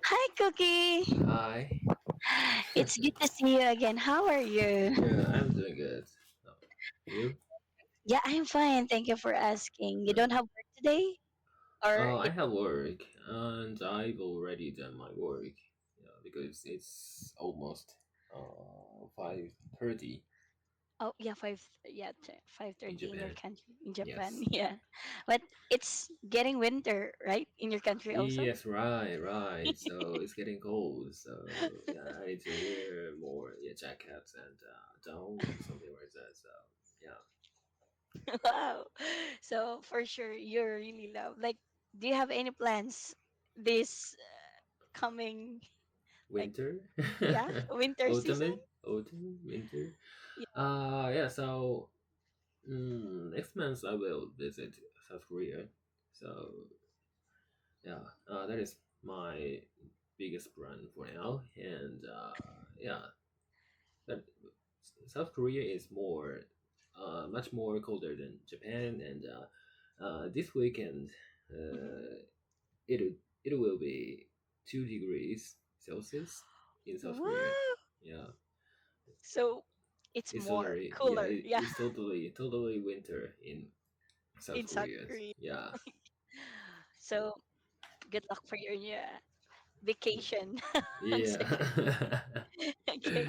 Hi, Cookie. Hi. It's good to see you again. How are you? Yeah, I'm doing good. Oh, you? Yeah, I'm fine. Thank you for asking. You Uh, don't have work today, or I have work, and I've already done my work. Yeah, because it's almost 5:30 oh yeah, in 5:30 in your Japan. country in Japan. Yes. Yeah, but it's getting winter, right? In your country also. Yes, right, right. So it's getting cold. So yeah, I need to wear more jackets and down something like that. So yeah, Wow. So for sure, you really love. Like, do you have any plans this coming like winter, yeah winter season? autumn, winter. Yeah. Yeah. So next month I will visit South Korea. So yeah, that is my biggest plan for now. And yeah, that South Korea is much more colder than Japan. And this weekend, Mhm. it will be 2 degrees Celsius in South Korea. Wow. Yeah, So it's it's more totally cooler. Yeah, it's totally winter in South in South Korea. Korea. Yeah. So good luck for your vacation. Once again. Yeah. Okay.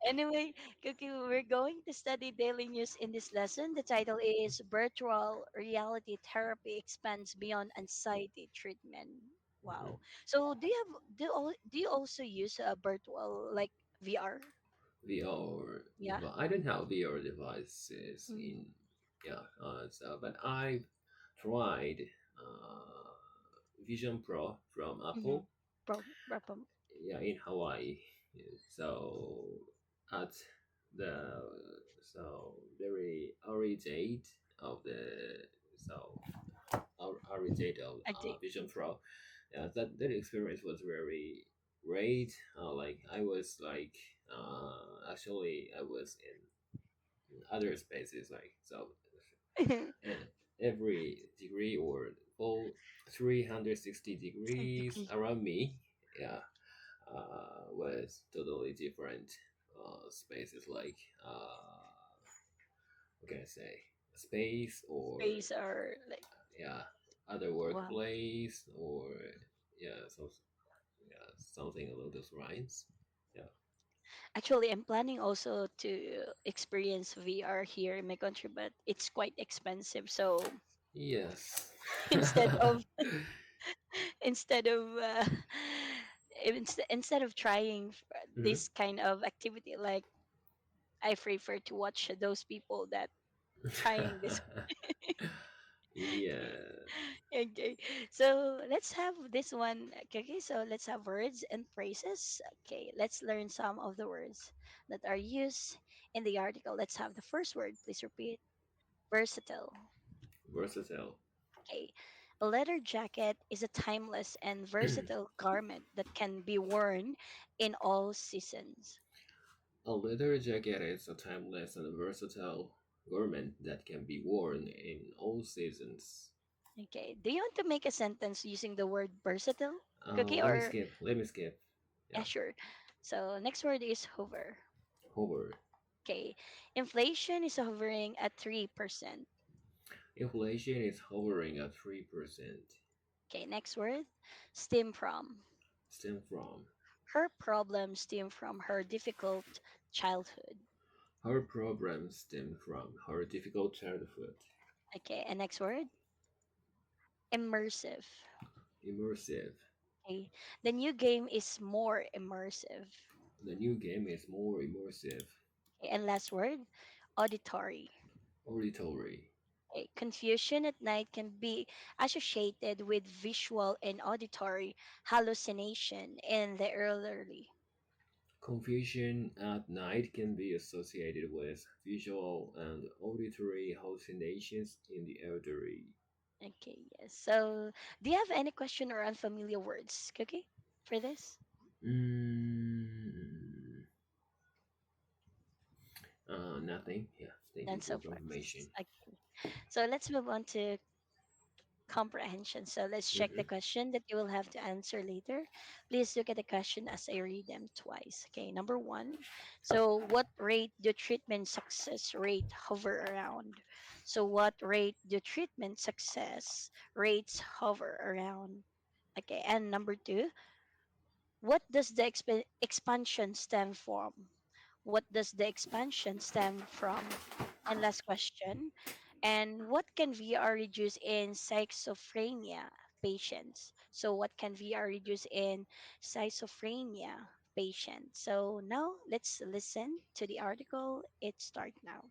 Anyway, Cookie, we're going to study daily news in this lesson. The title is Virtual Reality Therapy Expands Beyond Anxiety Treatment. Wow. Mhm. So do you also use a virtual like VR? VR Yeah. device. I don't have VR devices Mm-hmm. in yeah. But I've tried uh, Vision Pro from Mm-hmm. Apple. Pro. Yeah, in Hawaii. Yeah, so at the very early date of the so early date of Vision Pro. Yeah, that experience was very great. Like I was like actually I was in other spaces like so and every degree or full 360 degrees Degree. around me. Yeah, was totally different spaces like what can I say, space or Space or like yeah, other wow. workplace or yeah, yeah, something along those lines. Yeah. Actually, I'm planning also to experience VR here in my country, but it's quite expensive. So Yes. instead of instead of instead of trying Mhm. this kind of activity, like I prefer to watch those people that trying this. Yeah. Okay, so let's have this one. Okay, so let's have words and phrases. Okay, let's learn some of the words that are used in the article. Let's have the first word. Please repeat. Versatile. Versatile. Okay, a leather jacket is a timeless and versatile garment that can be worn in all seasons. A leather jacket is a timeless and versatile garment that can be worn in all seasons. Okay, do you want to make a sentence using the word versatile, Cookie, Let me or skip. Let me skip. yeah, Yeah. sure. So next word is hover. Hover. Okay, inflation is hovering at 3%. Inflation is hovering at 3%. Okay, next word, stem from. Stem from. Her problems stem from her difficult childhood. Her problems stem from her difficult childhood. Okay, and next word, immersive. Immersive. Okay, the new game is more immersive. The new game is more immersive. Okay, and last word, auditory. Auditory. Okay, confusion at night can be associated with visual and auditory hallucination in the elderly. Confusion at night can be associated with visual and auditory hallucinations in the elderly. Okay, yes. So, do you have any question or unfamiliar words, Cookie, for this? Mm, nothing. Yeah, thank you None for so far. confirmation. Okay. So let's move on to comprehension. So let's check the Hmm. question that you will have to answer later. Please look at the question as I read them twice. Okay, number one. So, what rate do treatment success rate hover around? So, what rate do treatment success rates hover around? Okay, and number two, what does the expansion stem from? What does the expansion stem from? And last question, and what can VR reduce in schizophrenia patients? So, what can VR reduce in schizophrenia patients? So, now let's listen to the article. It starts now.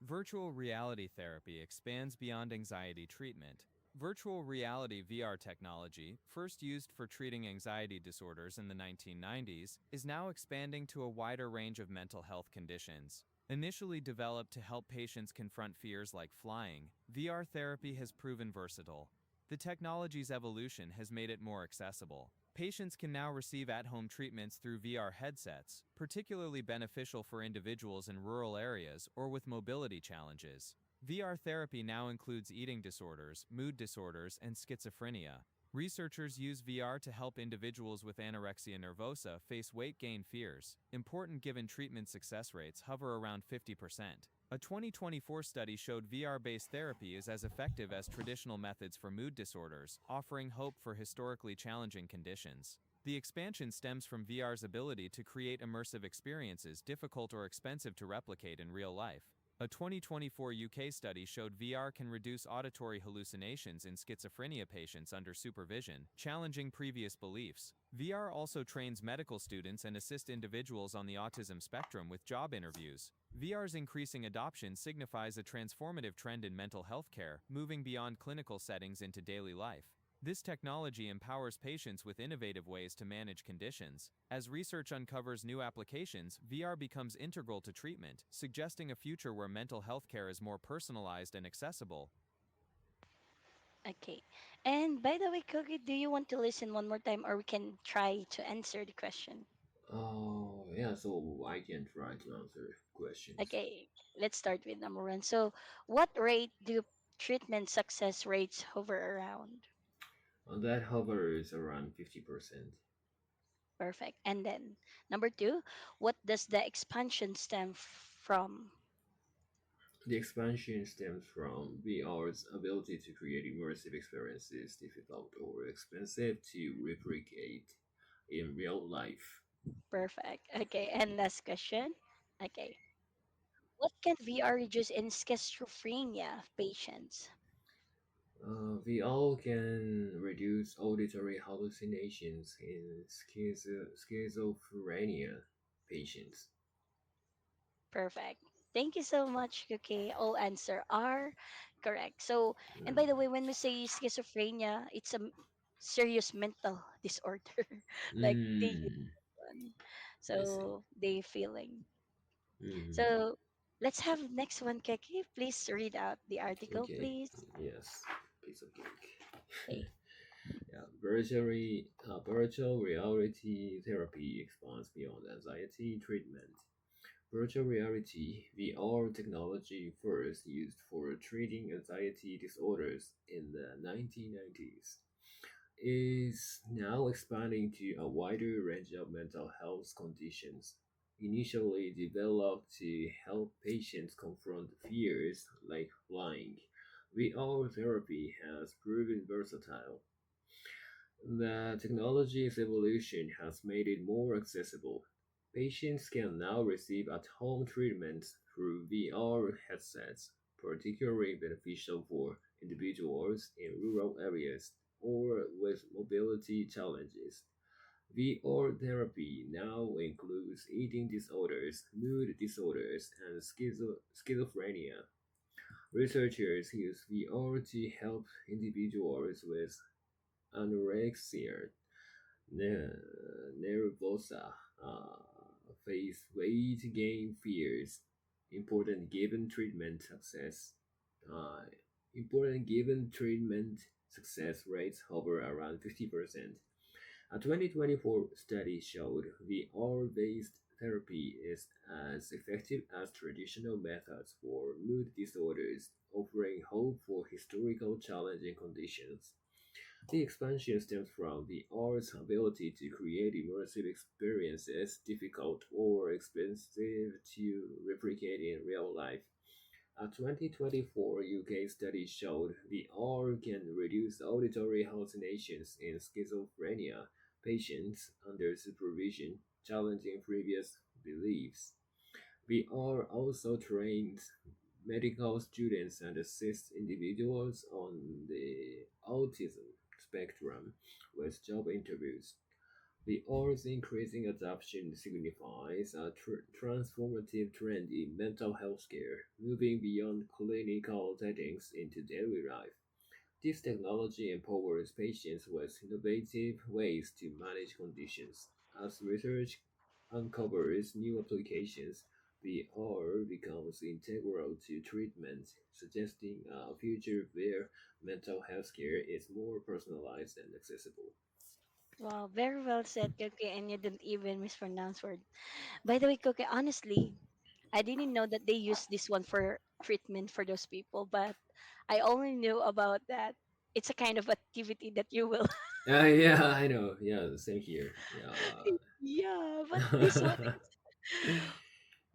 Virtual reality therapy expands beyond anxiety treatment. Virtual reality VR technology, first used for treating anxiety disorders in the 1990s, is now expanding to a wider range of mental health conditions. Initially developed to help patients confront fears like flying, VR therapy has proven versatile. The technology's evolution has made it more accessible. Patients can now receive at-home treatments through VR headsets, particularly beneficial for individuals in rural areas or with mobility challenges. VR therapy now includes eating disorders, mood disorders, and schizophrenia. Researchers use VR to help individuals with anorexia nervosa face weight gain fears, important given treatment success rates hover around 50%. A 2024 study showed VR-based therapy is as effective as traditional methods for mood disorders, offering hope for historically challenging conditions. The expansion stems from VR's ability to create immersive experiences difficult or expensive to replicate in real life. A 2024 UK study showed VR can reduce auditory hallucinations in schizophrenia patients under supervision, challenging previous beliefs. VR also trains medical students and assists individuals on the autism spectrum with job interviews. VR's increasing adoption signifies a transformative trend in mental health care, moving beyond clinical settings into daily life. This technology empowers patients with innovative ways to manage conditions. As research uncovers new applications, VR becomes integral to treatment, suggesting a future where mental health care is more personalized and accessible. Okay. And by the way, Cookie, do you want to listen one more time or we can try to answer the question? Oh, yeah, so I can try to answer questions. Okay, let's start with number one. So, what rate do treatment success rates hover around? That hovers around 50%. Perfect. And then number two, what does the expansion stem from? The expansion stems from VR's ability to create immersive experiences difficult or expensive to replicate in real life. Perfect. Okay, and last question. Okay, what can VR reduce in schizophrenia patients? VR can reduce auditory hallucinations in schizophrenia patients. Perfect. Thank you so much, okay. All answer are correct. So, and by Mm. the way, when we say schizophrenia, it's a serious mental disorder. Like they use Mm, one. I see. So they feeling. Mm, So let's have next one, Keki. Please read out the article, okay. please. Yes. Piece of cake. Okay. Yeah, virtual reality therapy expands beyond anxiety treatment. Virtual reality (VR) technology first used for treating anxiety disorders in the 1990s is now expanding to a wider range of mental health conditions. Initially developed to help patients confront fears like flying, VR therapy has proven versatile. The technology's evolution has made it more accessible. Patients can now receive at-home treatments through VR headsets, particularly beneficial for individuals in rural areas or with mobility challenges. VR therapy now includes eating disorders, mood disorders, and schizophrenia. Researchers use VR to help individuals with anorexia nervosa, face weight gain fears. Important given treatment success. Uh, Important given treatment success rates hover around 50%. A 2024 study showed VR based therapy is as effective as traditional methods for mood disorders, offering hope for historical challenging conditions. The expansion stems from the art's ability to create immersive experiences difficult or expensive to replicate in real life. A 2024 UK study showed the R can reduce auditory hallucinations in schizophrenia patients under supervision, challenging previous beliefs. VR also trains medical students and assists individuals on the autism spectrum with job interviews. The R's increasing adoption signifies a transformative trend in mental health care, moving beyond clinical settings into daily life. This technology empowers patients with innovative ways to manage conditions. As research uncovers new applications, VR becomes integral to treatment, suggesting a future where mental health care is more personalized and accessible. Wow, very well said, Cookie, and you didn't even mispronounce word. By the way, Cookie, honestly, I didn't know that they use this one for treatment for those people, but I only knew about that. It's a kind of activity that you will. Yeah, I know. Yeah, same here. Yeah. Yeah, but this one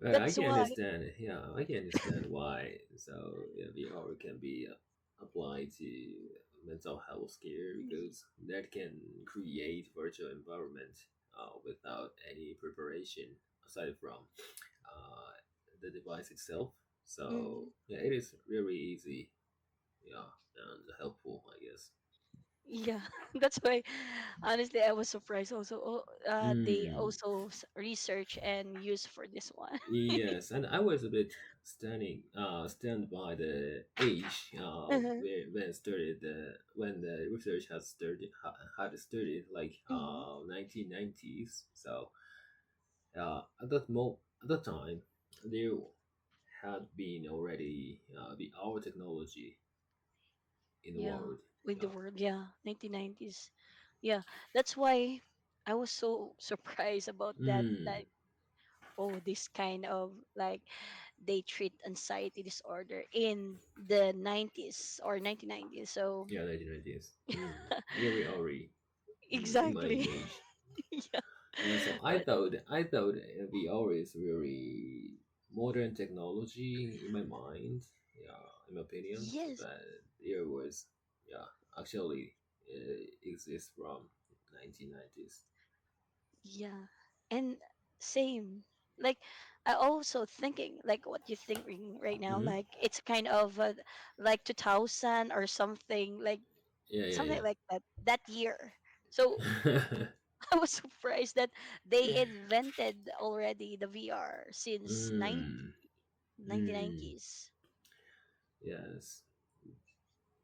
Well, I that's can why. understand. Yeah, I can understand why. So yeah, VR can be applied to mental health care because that can create virtual environment without any preparation aside from uh, the device itself. Mhm. So yeah, it is really easy. Yeah, and helpful, I guess. Yeah, that's why. Honestly, I was surprised. Also, they Mm. also research and use for this one. Yes, and I was a bit stand by the age Uh-huh. when the research had started like Hmm. 1990s. So at that time there had been already the our technology in the Yeah, world. with the Yeah. word, yeah, 1990s. Yeah, that's why I was so surprised about that. Mm. That oh, this kind of like they treat anxiety disorder in the 90s or 1990s. So Yeah, 1990s. Mm. Nearly already in my exactly. age. Yeah, Yeah, so but I thought VR is very modern technology in my mind. Yeah, in my opinion, yes, but it was yeah actually exists from 1990s. yeah, and same. Like I also thinking like what you thinking right now. Mm-hmm. Like it's kind of like 2000 or something. Like Yeah, something yeah, like that that year. So yeah. I was surprised that they invented already the VR since mm, nineteen mm, nineties. yes,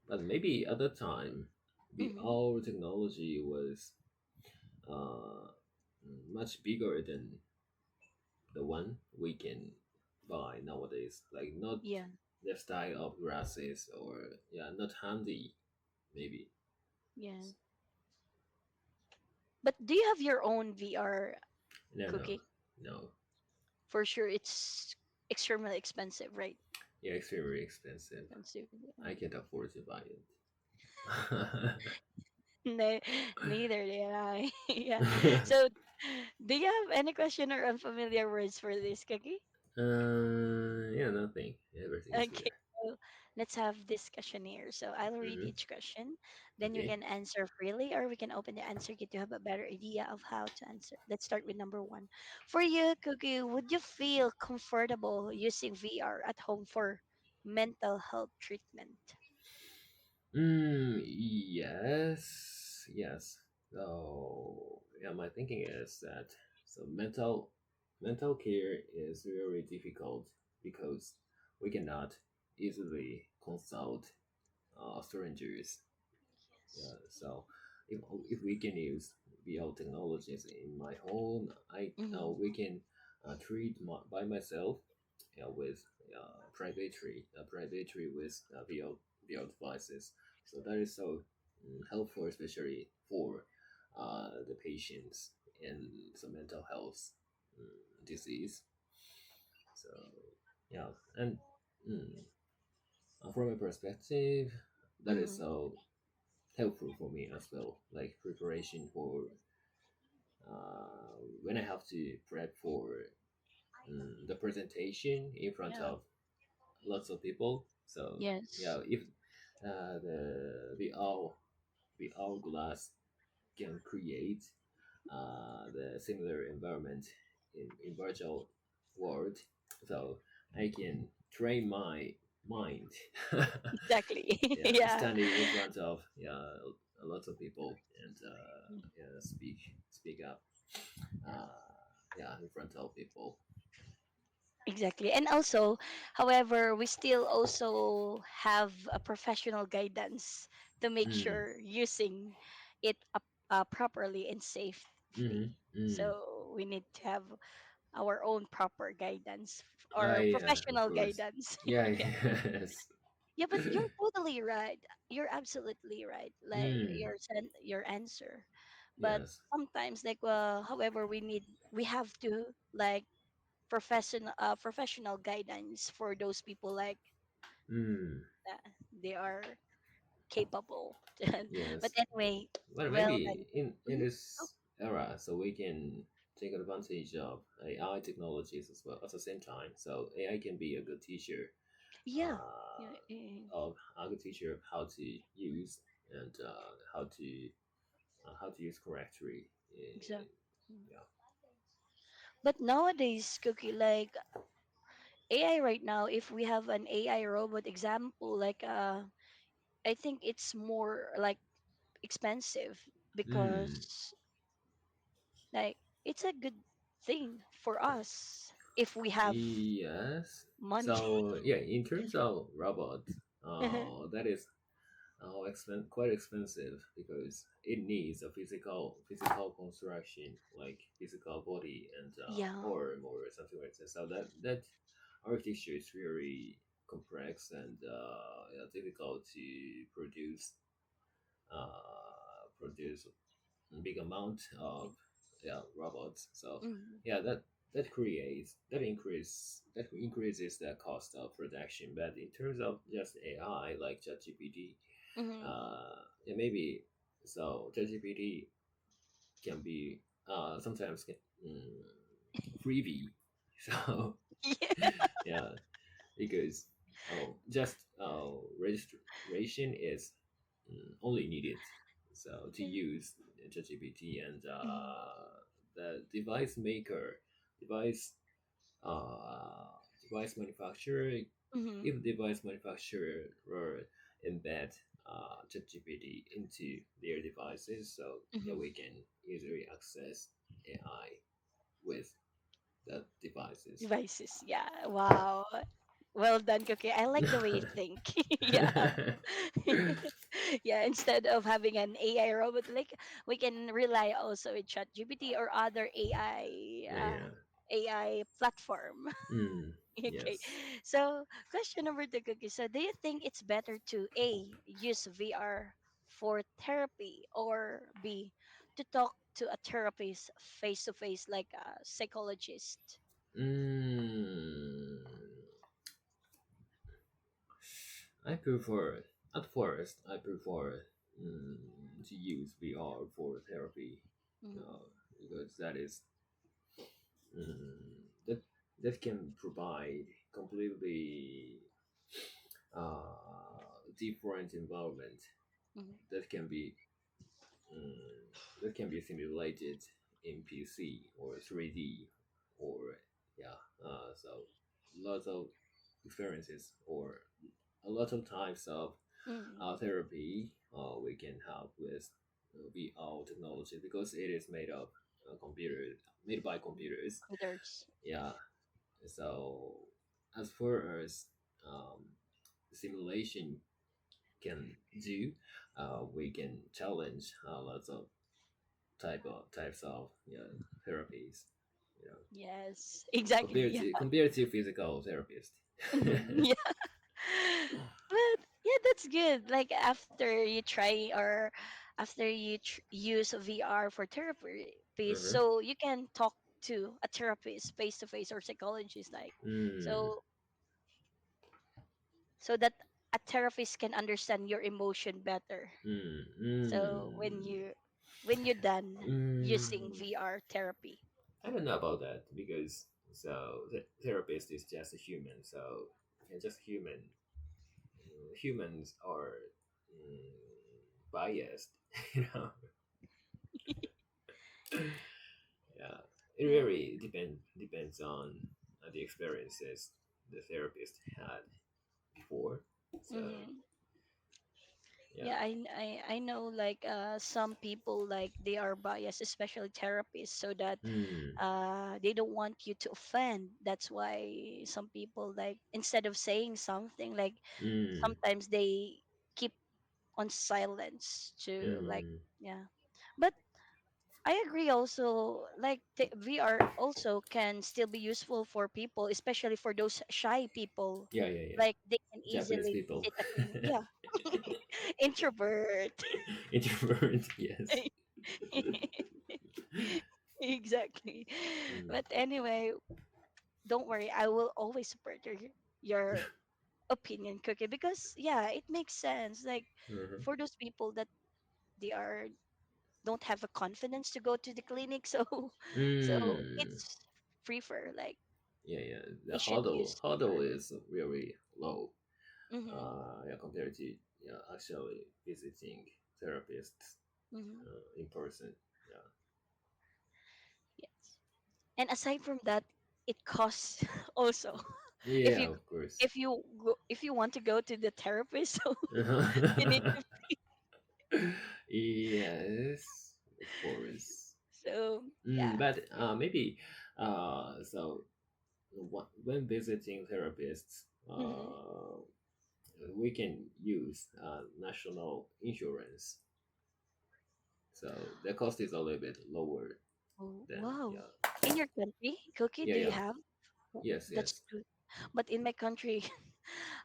but maybe at the time, the Mm-hmm. our technology was uh, much bigger than the one we can buy nowadays. Like not Yeah, the style of glasses or yeah, not handy maybe. yeah. But do you have your own VR, No, no, Cookie? no. For sure, it's extremely expensive, right? Yeah, it's very expensive. Expensive. I Yeah. can't afford to buy it. No, neither did I. Yeah. So, do you have any question or unfamiliar words for this, Cookie? yeah, nothing. Everything is Okay, clear. so let's have discussion here. So I'll read Hmm. each question, then you Okay. can answer freely, or we can open the answer kit to have a better idea of how to answer. Let's start with number one. For you, Cookie, would you feel comfortable using VR at home for mental health treatment? Yes, yes. So yeah, my thinking is that so mental care is very difficult because we cannot easily consult strangers. Yes. Yeah, so if we can use VR technologies in my home, Mm-hmm. we can treat by myself with privately with VR devices. So that is so helpful, especially for the patients and the mental health. disease. So yeah, and mm, from a perspective, that is Mm-hmm. so helpful for me as well. Like preparation for when I have to prep for the presentation in front Yeah. of lots of people. So Yes. yeah, if the hourglass can create the similar environment in virtual world, so I can train my mind. Exactly. Yeah, Yeah. standing in front of a lot of people and yeah, speak up. Yeah. Yeah, in front of people. Exactly. And also, however, we still also have a professional guidance to make Mm. sure using it properly and Mm-hmm. safely. Mm. So we need to have our own proper guidance or Yeah, of professional course. guidance. Yeah, Yeah. yes. Yeah, but you're totally right. You're absolutely right. Like Mm. your answer. But Yes. sometimes, like, however, we have to like professional guidance for those people like Mm. they are capable. But Yes. anyway, Well, well then. maybe in Mhm. Oh, this era, so we can take advantage of AI technologies as well at the same time. So AI can be a good teacher, yeah. Yeah, uh, yeah, of a good teacher of how to use and how to use correctly. exactly. Yeah. But nowadays, Cookie, like AI right now, if we have an AI robot example, like I think it's more like expensive Mm. because like it's a good thing for us if we have Yes. money. So yeah, in terms of robot, that is quite expensive because it needs a physical construction, like physical body and Yeah. arm or something like that. So that architecture is very complex and yeah, difficult to produce produce big amount of yeah robots. So Mm-hmm. yeah, that increases the cost of production. But in terms of just AI like ChatGPT, Mm-hmm. yeah, maybe so ChatGPT can be sometimes freebie. So Yeah. yeah, because just registration is only needed so to use ChatGPT and Mm-hmm. the device maker device uh, device manufacturer Mm-hmm. if device manufacturer were embed ChatGPT into their devices so yeah Mm-hmm. we can easily access AI with the devices. Devices. Yeah. Wow. Well done, Cookie. I like the way you think. Yeah. Yeah. Instead of having an AI robot, like we can rely also with ChatGPT or other Yeah. AI platform. Mm, Okay. yes. So question number two, Cookie. So do you think it's better to use VR for therapy or B to talk to a therapist face to face like a psychologist? Mm, I prefer, at first, I prefer to use VR for therapy Mm-hmm. uh, because that is that that can provide completely different environment Mm-hmm. that can be simulated in PC or 3D or yeah so lots of experiences or a lot of types of Mm-hmm. therapy we can have with VR technology because it is made by computers. Computers. Yeah, so as far as um, simulation can do, we can challenge lots of types of therapies. You know, Yes, exactly. Yeah. compared to physical therapist. Mhm, yeah. But yeah, that's good. Like after you try or after you use VR for therapy, Uh-huh. so you can talk. to a therapist face to face or psychologist, like, Mm, so so that a therapist can understand your emotion better. mm, So mm, when you're done using mm. VR therapy. I don't know about that because the therapist is just a human, so and just human. Humans are biased, you know. Yeah, it Yeah. really depends on the experiences the therapist had before. So Hmm. yeah. Yeah, I know, like, some people, like, they are biased, especially therapists, so that Hmm. they don't want you to offend. That's why some people, like, instead of saying something, like, Hmm. sometimes they keep on silence to, like, Hmm. yeah. But I agree also, like, VR also can still be useful for people, especially for those shy people. Yeah, yeah, yeah. Like, they can Japanese easily people. sit a clinic. Yeah, introvert. Introvert, yes. Exactly. Mm. But anyway, don't worry. I will always support your opinion, Cookie, because yeah, it makes sense. Like, Uh-huh. for those people that they are don't have a confidence to go to the clinic, so so Mm. it's prefer, like, Yeah, yeah. they The should huddle use huddle VR. is really low. Mm-hmm. Yeah, compared to actually visiting therapists Mm-hmm. in person. Yeah. Yes. And aside from that, it costs also. if Yeah, you of course. if you want to go to the therapist, so you need Uh-huh. to. Yes, of course. So yeah. But maybe so when visiting therapists, Mm-hmm. we can use national insurance, so the cost is a little bit lower Oh, than wow. yeah, In your country, Cookie, yeah, do you yeah, have? yes, That's yes. good. But in my country,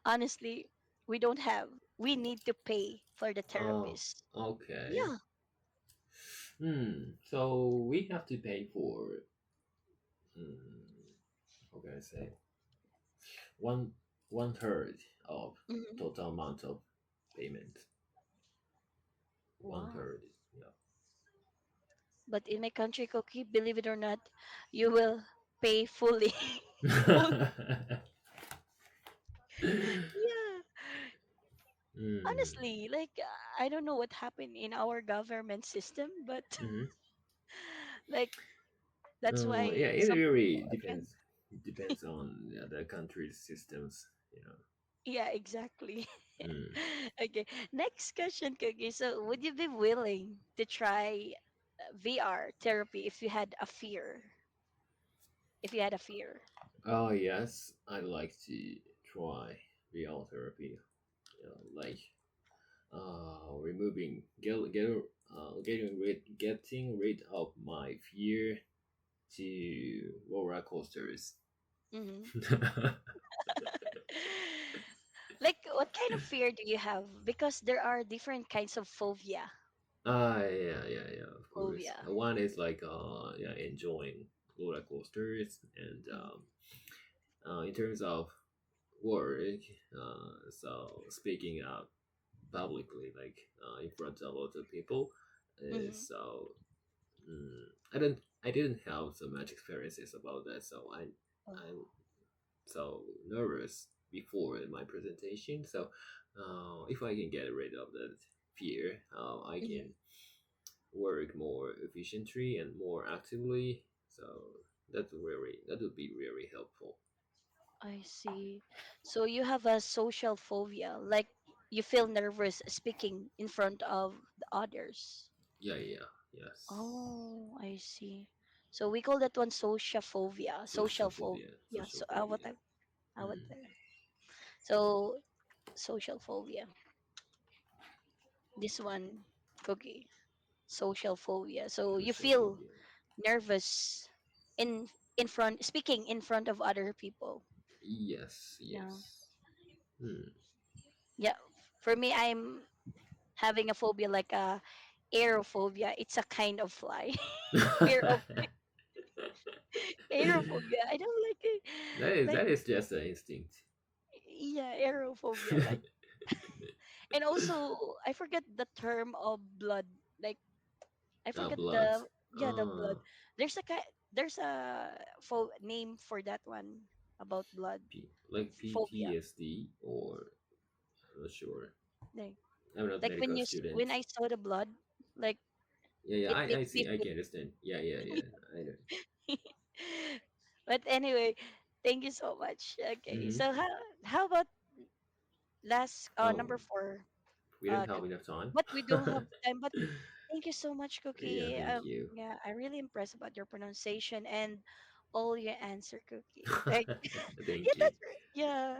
honestly, we don't have. We need to pay for the Oh, therapist. okay. Yeah. So we have to pay for hmm, how can I say one one third of Hmm. total amount of payment. One Wow. third, yeah. But in my country, Cookie, believe it or not, you will pay fully. Full. Yeah. mm. Honestly, like, I don't know what happened in our government system, but Hmm. like, that's Yeah, why it some really people can. depends on the country's systems, you know. Yeah, exactly. Mm. Okay, next question, Cookie. So, would you be willing to try VR therapy if you had a fear? If you had a fear. Oh yes, I'd like to try VR therapy. You know, like removing getting rid of my fear to roller coasters. Hmm. Like, what kind of fear do you have? Because there are different kinds of phobia. Yeah, yeah, yeah, of course. Phobia. One is like yeah, enjoying roller coasters, and Mhm. in terms of work, so speaking up publicly, like in front of other people, Mhm. so I didn't have so much experiences about that, so Oh, I'm so nervous before my presentation. So if I can get rid of that fear, I mhm. can work more efficiently and more actively. So that would be really helpful. I see. So you have a social phobia, like you feel nervous speaking in front of the others. Yeah, yeah, yes. Oh, I see. So we call that one social phobia. Social phobia. Yeah. Social So phobia. I would Mm, there. So social phobia. This one, Cookie. Social phobia. So you social feel phobia. nervous in in front speaking in front of other people. Yes, Yeah. yes. Hmm. Yeah. For me, I'm having a phobia, like a aerophobia. It's a kind of fly. Fear of Aerophobia. I don't like it. Like, that is just an instinct. yeah, aerophobia. Like, and also I forget the term of blood. Like, I forget Blood. the, yeah, the blood. Uh, There's a name for that one about blood like phobia. PTSD, or I'm not sure. Like, I'm not like medical when student. I saw the blood, like Yeah, yeah, it I makes me see. I can understand. Yeah, yeah, feel. yeah. I know. But anyway, thank you so much. Okay, Mm-hmm. so how about last Oh, number four? we don't have Cookie. enough time. But we don't have time. But thank you so much, Yeah, Cookie. thank you. Yeah, I really impressed about your pronunciation and all your answer, Cookie. Like, yeah, Thank you. that's right. Yeah,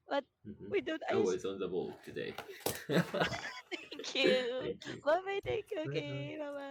but Hmm. we don't. I I just was on the ball today. thank you. Thank you. Bye bye, thank you, Bye bye. Cookie. Bye bye.